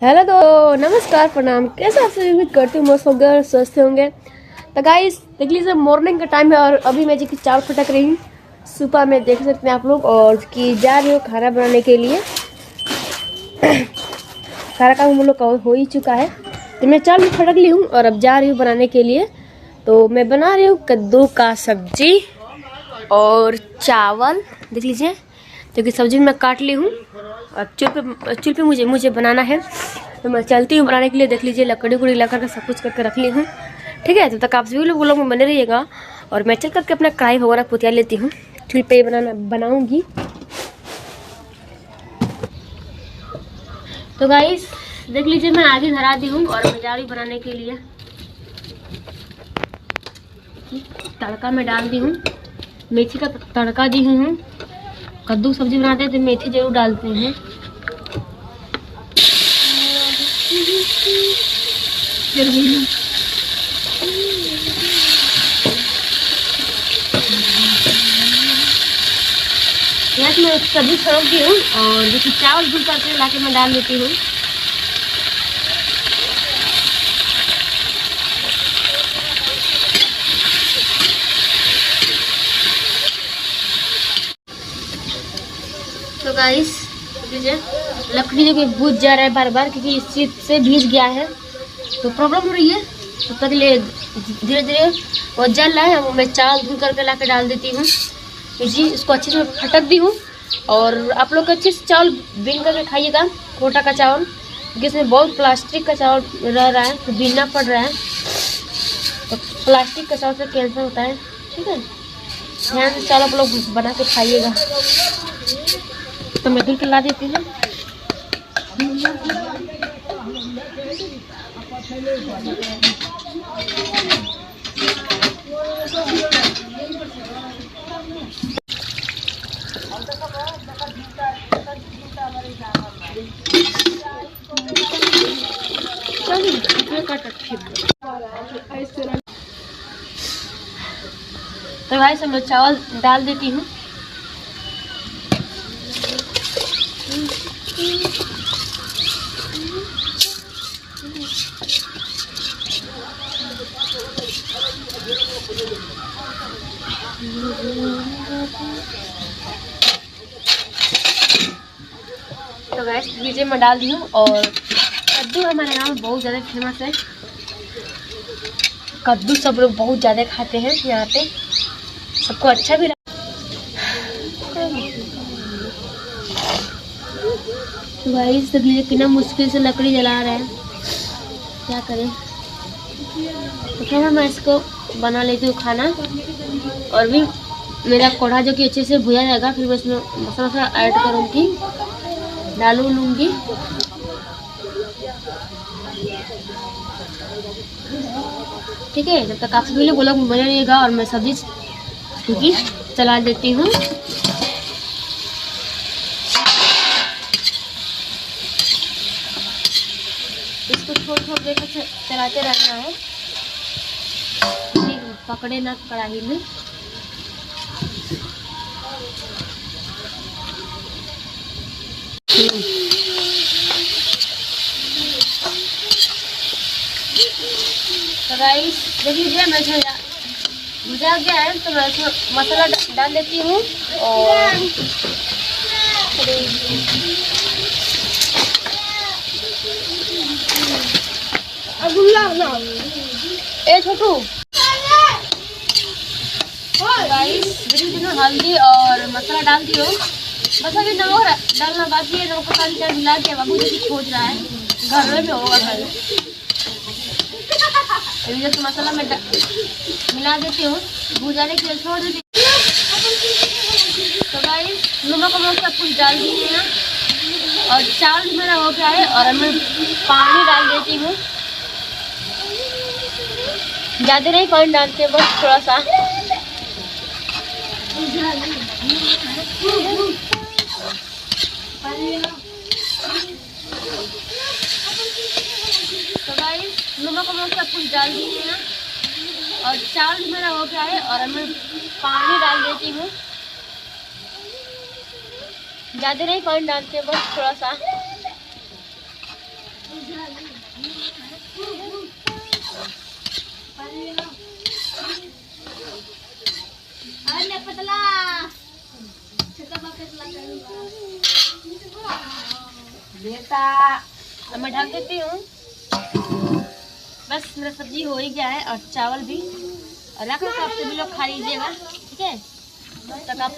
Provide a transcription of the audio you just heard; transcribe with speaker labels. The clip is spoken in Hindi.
Speaker 1: हेलो तो नमस्कार प्रणाम। कैसे आप सभी उम्मीद करती हूँ मस्त होंगे और स्वस्थ होंगे। तो गाइस देख लीजिए मॉर्निंग का टाइम है और अभी मैं जी की चावल फटक रही हूँ। सुबह में देख सकते हैं आप लोग और कि जा रही हूँ खाना बनाने के लिए। सारा काम हम लोग का हो ही चुका है तो मैं चावल फटक ली हूँ और अब जा रही हूँ बनाने के लिए। तो मैं बना रही हूँ कद्दू का सब्जी और चावल देख लीजिए, जो कि सब्जी मैं काट ली हूँ। अब चूल्हे पे मुझे बनाना है तो मैं चलती हूँ बनाने के लिए। देख लीजिए लकड़ी उकड़ी ला करके सब कुछ करके रख ली हूँ। ठीक है, तब तक आप सभी लोग में बने रहिएगा और मैं चल करके अपना कढ़ाई वगैरह पुतिया लेती हूँ। चूल्हे पे बनाऊँगी। तो गाइस देख लीजिए मैं आगे धरा दी हूँ और मैं जा रही बनाने के लिए। तड़का मैं डाल दी हूँ, मेथी का तड़का दी हूँ। कद्दू सब्जी बनाते हैं तो मेथी जरूर डालते हैं। यहाँ से मैं सब्जी छोड़ दी हूँ और जैसे चावल धुल करके ला के मैं डाल देती हूँ। तो गाइस लीजिए लकड़ी जो कि बुझ जा रहा है बार बार क्योंकि इस चीज से भीज गया है तो प्रॉब्लम हो रही है। तो तक ले धीरे धीरे वो जल रहा है। मैं चावल धुल करके ला के डाल देती हूँ जी। इसको अच्छे से फटक दी हूँ और आप लोग अच्छे से चावल बीन करके खाइएगा, कोटा का चावल, क्योंकि इसमें बहुत प्लास्टिक का चावल रह रहा है तो बीनना पड़ रहा है। तो प्लास्टिक का चावल से कैंसर होता है। ठीक है, ध्यान से चावल आप लोग बना के खाइएगा। तो मैं धुल के ला देती हूँ। तो भाई सब मैं चावल डाल देती हूँ। तो गैस लीजिए मैं डाल दी हूँ। और कद्दू हमारे यहाँ में बहुत ज़्यादा फेमस है। कद्दू सब लोग बहुत ज़्यादा खाते हैं यहाँ पे, सबको अच्छा भी तो भाई सब लीजिए कितना मुश्किल से लकड़ी जला रहे हैं, क्या करें। तो फिर मैं इसको बना लेती हूँ खाना। और भी मेरा कोढ़ा जो कि अच्छे से भुजा जाएगा फिर मैं इसमें मसाला ऐड करूँगी, डालू लूँगी। ठीक है, जब तक आप सभी लोग बने रहिएगा और मैं सब्जी क्योंकि चला देती हूँ। इसको थोड़ा देर तक चलाते रहना है, पकड़े ना कढ़ाई में। तो गाइस देख लीजिए मैं भुजा गया है तो मैं इसमें मसाला डाल देती हूँ। और ए छोटू हल्दी और मसाला डाल दियो। बस अभी नमक डालना बाकी है। नमक का चाय मिला के बाबू जी खोज रहा है, घर में भी होगा घर। अभी जब मसाला में मिला देती हूँ, भुजाने के लिए छोड़ देती हूँ। तो गाइस नमक सब कुछ डाल दिए हैं और चावल मेरा हो गया है। और मैं पानी डाल देती हूँ, ज़्यादा नहीं पानी डालते हैं, बस थोड़ा सा। तो गाइस नमक सब कुछ डाल दिए हैं और चावल मेरा हो गया है। और मैं पानी डाल देती हूँ, ज़्यादा नहीं पानी डालते हैं, बस थोड़ा सा। अब मैं ढक देती हूँ। बस मेरा सब्जी हो ही गया है और चावल भी, और रख आप सभी लोग खा लीजिएगा, ठीक है। तब तक आप